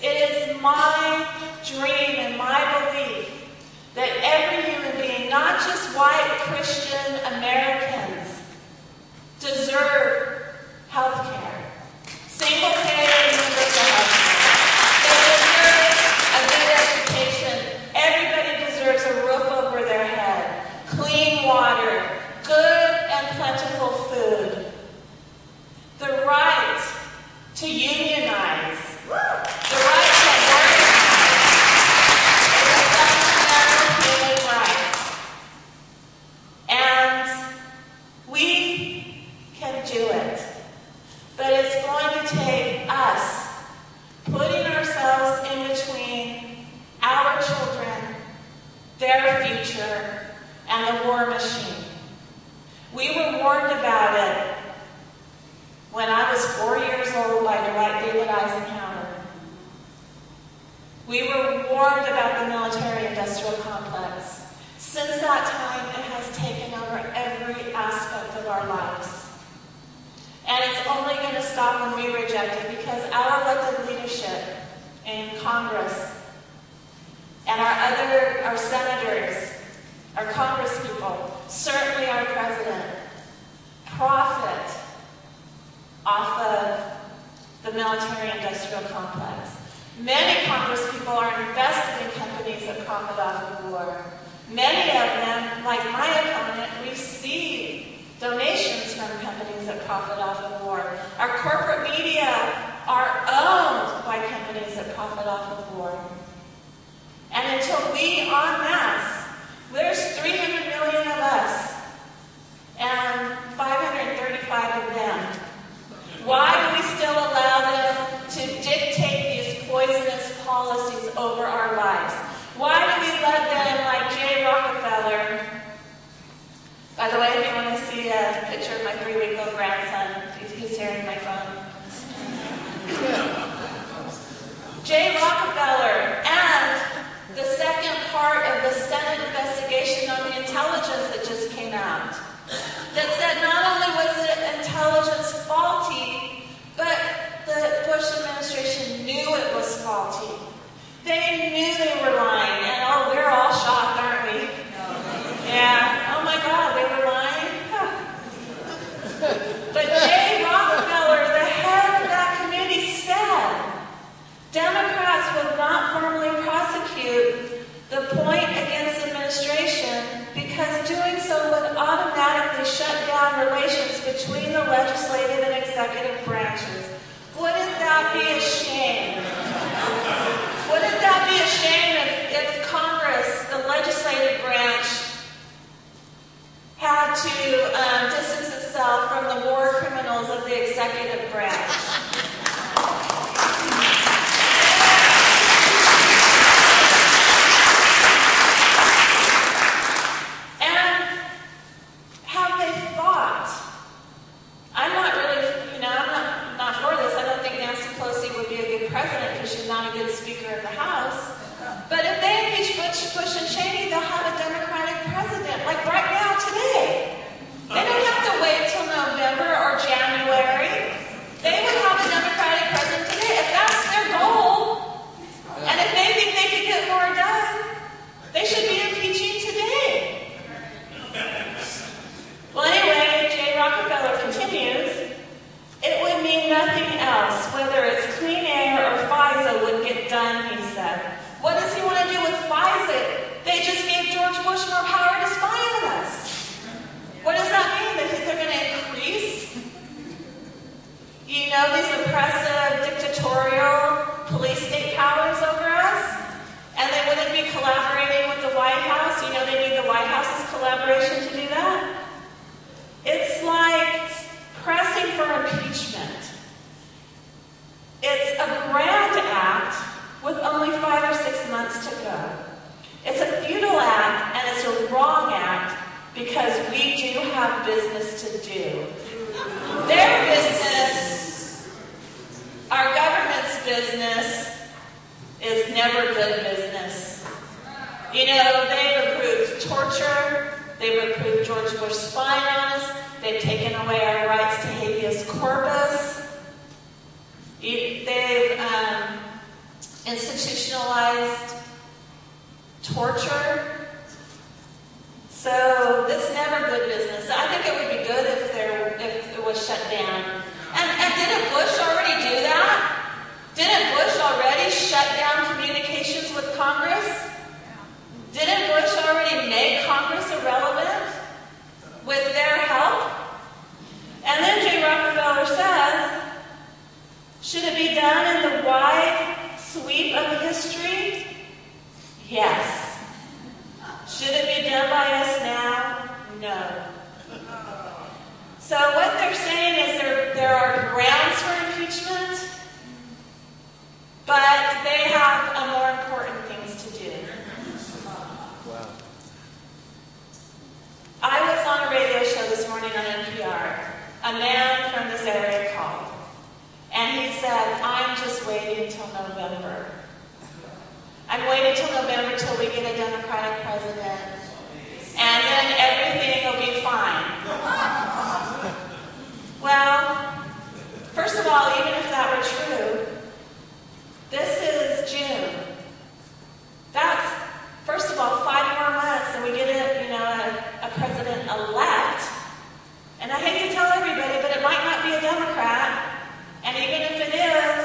It is my dream and my belief that every human being, not just white Christian Americans, deserve health care. Single-payer universal health care. They deserve a good education. Everybody deserves a roof over their head, clean water, good and plentiful food, the right to unionize, the right to organize is a fundamental human right. And we can do it. But it's going to take us putting ourselves in between our children, their future, and the war machine. We were warned about it when I was 4 years old by Dwight David Eisenhower. We were warned about the military-industrial complex. Since that time, it has taken over every aspect of our lives. And it's only going to stop when we reject it, because our elected leadership in Congress and our senators, our congresspeople, certainly our president, profit off of the military-industrial complex. Many congresspeople are invested in companies that profit off of war. Many of them, like my opponent, receive donations from companies that profit off of war. Our corporate media are owned by companies that profit off of war. And until we en masse, there's 300 million of us and 535 of them. Why do we still allow them to dictate these poisonous policies over our lives? Why do we let them, like Jay Rockefeller? By the way, if you want to see a picture of my 3-week-old grandson, he's here in my phone. Jay Rockefeller and the second part of the Senate investigation on the intelligence that just came out, that said not only was the intelligence faulty, but the Bush administration knew it was faulty. They knew they were lying, and oh, we're all shocked, aren't we? Yeah, oh my God, they were lying? Huh. But Jay Rockefeller, the head of that committee, said Democrats would not formally prosecute the point against the administration because doing so would automatically shut down relations between the legislative and executive branches. Wouldn't that be a shame? Wouldn't that be a shame if Congress, the legislative branch, had to distance itself from the war criminals of the executive branch? Not a good speaker of the House. But if they impeach Bush and Cheney, they'll have a Democratic president, like right now, today. They don't have to wait till November or January. They would have a Democratic president today, if that's their goal. And if they think they could get more done, they should be impeaching today. Well, anyway, Jay Rockefeller continues. It would mean nothing else, whether it's clean air or FISA would get done, he said. What does he want to do with FISA? They just gave George Bush more power to spy on us. What does that mean? That they're going to increase? You know, these oppressive, dictatorial police state powers over us? And they wouldn't be collaborating with the White House? You know, they need the White House's collaboration to do that? It's like pressing for impeachment. It's a grand act with only 5 or 6 months to go. It's a futile act, and it's a wrong act because we do have business to do. Their business, our government's business, is never good business. You know, they approved torture. They've approved George Bush spying on us. They've taken away our rights to habeas corpus. They've institutionalized torture. So this never good business. I think it would be good if it was shut down. And didn't Bush already do that? Didn't Bush already shut down communications with Congress? Didn't Bush already make Congress irrelevant with their help? And then J. Rockefeller says, should it be done in the wide sweep of history? Yes. Should it be done by us now? No. So what they're saying is there are grounds for impeachment, but they have more important things to do. Wow. I was on a radio show this morning on NPR. A man from this area called, and he said, I'm just waiting till November. I'm waiting till November till we get a Democratic president, and then everything will be fine. Well, first of all, even if that were true, this is June. That's, first of all, 5 more months, and we get a president-elect. And I hate to tell everybody, but it might not be a Democrat. And even if it is,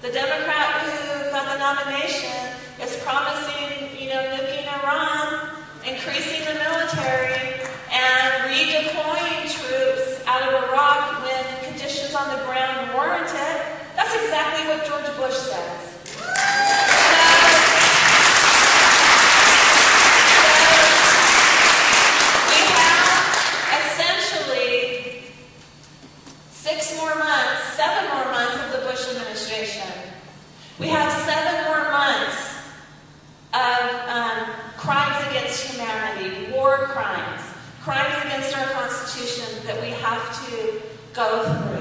the Democrat who got the nomination is promising, nuking Iran, increasing the military, and redeploying troops out of Iraq when conditions on the ground warrant it. That's exactly what George Bush says. We have essentially 7 more months of the Bush administration. We have 7 more months of crimes against humanity, war crimes, crimes against our Constitution that we have to go through.